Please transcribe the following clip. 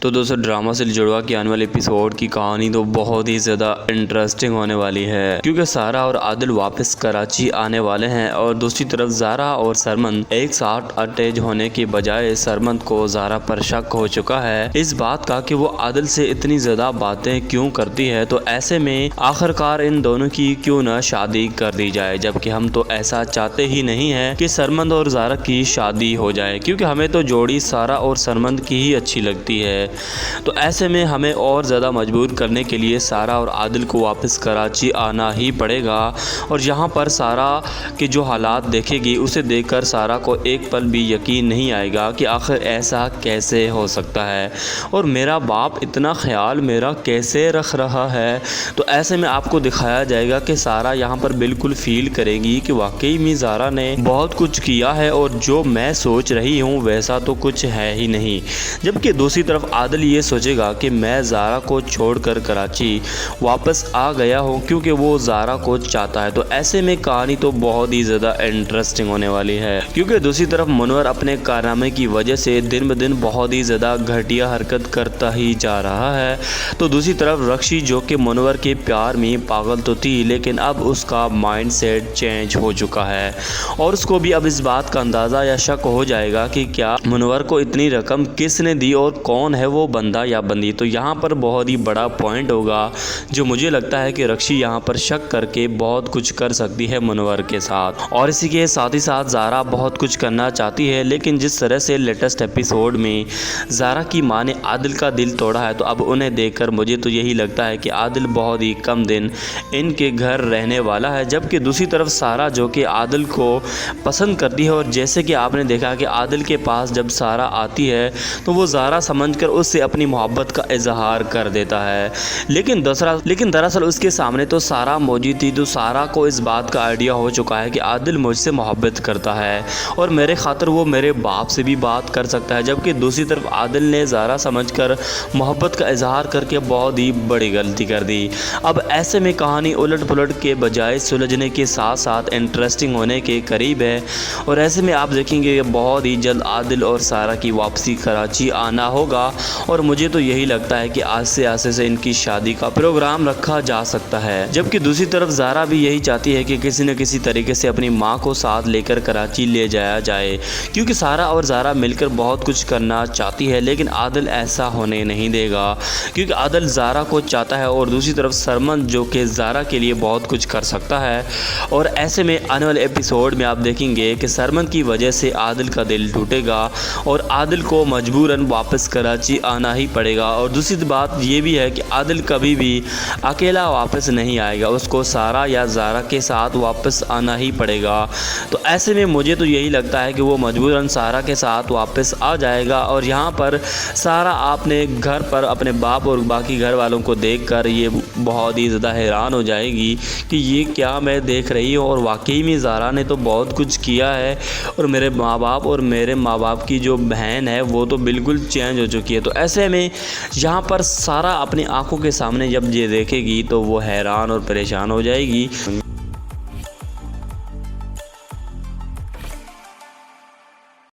तो दोस्तों ड्रामा से जुड़वा की आने वाले एपिसोड की कहानी तो बहुत ही ज़्यादा इंटरेस्टिंग होने वाली है, क्योंकि सारा और आदिल वापस कराची आने वाले हैं और दूसरी तरफ ज़ारा और सरमन एक साथ अटैच होने के बजाय सरमन को ज़ारा पर शक हो चुका है इस बात का कि वो आदिल से इतनी ज़्यादा बातें क्यों करती है। तो ऐसे में आखिरकार इन दोनों की क्यों ना शादी कर दी जाए, जबकि हम तो ऐसा चाहते ही नहीं है कि सरमन और ज़ारा की शादी हो जाए, क्योंकि हमें तो जोड़ी सारा और सरमन की ही अच्छी लगती है। तो ऐसे में हमें और ज़्यादा मजबूर करने के लिए सारा और आदिल को वापस कराची आना ही पड़ेगा। और यहाँ पर सारा के जो हालात देखेगी उसे देखकर सारा को एक पल भी यकीन नहीं आएगा कि आखिर ऐसा कैसे हो सकता है और मेरा बाप इतना ख्याल मेरा कैसे रख रहा है। तो ऐसे में आपको दिखाया जाएगा कि सारा यहाँ पर बिल्कुल फील करेगी कि वाकई में ज़ारा ने बहुत कुछ किया है और जो मैं सोच रही हूँ वैसा तो कुछ है ही नहीं। जबकि दूसरी तरफ आदिल ये सोचेगा कि मैं ज़ारा को छोड़कर कराची वापस आ गया हूँ क्योंकि वो ज़ारा को चाहता है। तो ऐसे में कहानी तो बहुत ही ज़्यादा इंटरेस्टिंग होने वाली है, क्योंकि दूसरी तरफ मुनव्वर अपने कारनामे की वजह से दिन ब दिन बहुत ही ज़्यादा घटिया हरकत करता ही जा रहा है। तो दूसरी तरफ रक्षी जो कि मुनव्वर के प्यार में पागल तो थी, लेकिन अब उसका माइंड सेट चेंज हो चुका है और उसको भी अब इस बात का अंदाज़ा या शक हो जाएगा कि क्या मुनव्वर को इतनी रकम किसने दी और कौन है वो बंदा या बंदी। तो यहाँ पर बहुत ही बड़ा पॉइंट होगा जो मुझे लगता है कि रक्षी यहाँ पर शक करके बहुत कुछ कर सकती है मुनव्वर के साथ। और इसी के साथ ही साथ ज़ारा बहुत कुछ करना चाहती है, लेकिन जिस तरह से लेटेस्ट एपिसोड में ज़ारा की माँ ने आदिल का दिल तोड़ा है, तो अब उन्हें देखकर मुझे तो यही लगता है कि आदिल बहुत ही कम दिन इनके घर रहने वाला है। जबकि दूसरी तरफ सारा जो कि आदिल को पसंद करती है और जैसे कि आपने देखा कि आदिल के पास जब सारा आती है तो वो ज़ारा समझकर उससे अपनी मोहब्बत का इजहार कर देता है, लेकिन दरअसल उसके सामने तो सारा मौजूद थी। तो सारा को इस बात का आइडिया हो चुका है कि आदिल मुझसे मोहब्बत करता है और मेरे खातिर वो मेरे बाप से भी बात कर सकता है। जबकि दूसरी तरफ आदिल ने ज़ारा समझकर मोहब्बत का इजहार करके बहुत ही बड़ी गलती कर दी। अब ऐसे में कहानी उलट पुलट के बजाय सुलझने के साथ साथ इंटरेस्टिंग होने के करीब है और ऐसे में आप देखेंगे बहुत ही जल्द आदिल और सारा की वापसी कराची आना होगा और मुझे तो यही लगता है कि आज से इनकी शादी का प्रोग्राम रखा जा सकता है। जबकि दूसरी तरफ ज़ारा भी यही चाहती है कि किसी न किसी तरीके से अपनी माँ को साथ लेकर कराची ले जाया जाए, क्योंकि सारा और ज़ारा मिलकर बहुत कुछ करना चाहती है, लेकिन आदिल ऐसा होने नहीं देगा क्योंकि आदिल ज़ारा को चाहता है और दूसरी तरफ सरमन जो कि ज़ारा के लिए बहुत कुछ कर सकता है। और ऐसे में आने वाले एपिसोड में आप देखेंगे कि सरमन की वजह से आदिल का दिल टूटेगा और आदिल को मजबूरन वापस कराची आना ही पड़ेगा। और दूसरी बात ये भी है कि आदिल कभी भी अकेला वापस नहीं आएगा, उसको सारा या ज़ारा के साथ वापस आना ही पड़ेगा। तो ऐसे में मुझे तो यही लगता है कि वो मजबूरन सारा के साथ वापस आ जाएगा और यहाँ पर सारा अपने घर पर अपने बाप और बाकी घर वालों को देखकर ये बहुत ही ज़्यादा हैरान हो जाएगी कि ये क्या मैं देख रही हूँ और वाकई में ज़ारा ने तो बहुत कुछ किया है और मेरे माँ बाप और मेरे माँ बाप की जो बहन है वो तो बिल्कुल चेंज हो चुकी है। तो ऐसे में यहाँ पर सारा अपनी आंखों के सामने जब ये देखेगी तो वो हैरान और परेशान हो जाएगी।